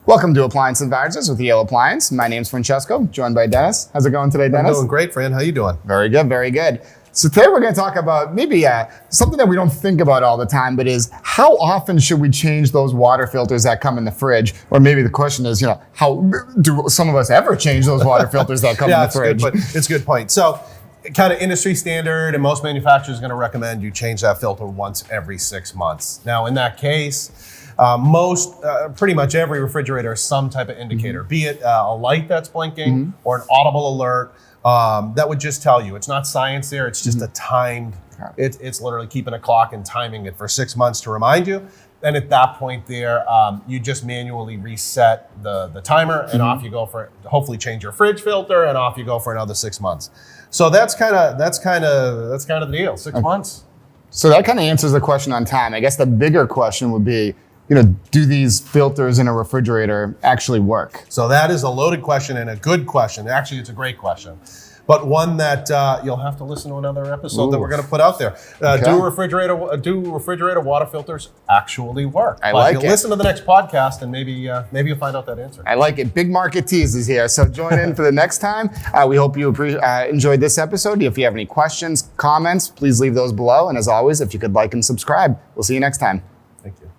Welcome to Appliance Advisors with Yale Appliance. My name's Francesco, joined by Dennis. How's it going today, Dennis? I'm doing great, Fran. How you doing? Very good, very good. So today we're going to talk about maybe something that we don't think about all the time, but is how often should we change those water filters that come in the fridge? Or maybe the question is, how do some of us ever change those water filters that come in the fridge? It's a good point. So kind of industry standard, and most manufacturers are going to recommend you change that filter once every 6 months. Now, in that case, pretty much every refrigerator has some type of indicator, be it a light that's blinking or an audible alert. That would just tell you. It's not science there. It's just a timed. It's literally keeping a clock and timing it for 6 months to remind you. And at that point there, you just manually reset the timer and off you go for it. Hopefully change your fridge filter and off you go for another 6 months. So that's kind of the deal. 6 months. So that kind of answers the question on time. I guess the bigger question would be, do these filters in a refrigerator actually work? So that is a loaded question and a good question. Actually, it's a great question, but one that you'll have to listen to another episode that we're going to put out there. Do refrigerator water filters actually work? I like it. Listen to the next podcast and maybe you'll find out that answer. I like it. Big market teases here. So join in for the next time. We hope you enjoyed this episode. If you have any questions, comments, please leave those below. And as always, if you could like and subscribe, we'll see you next time. Thank you.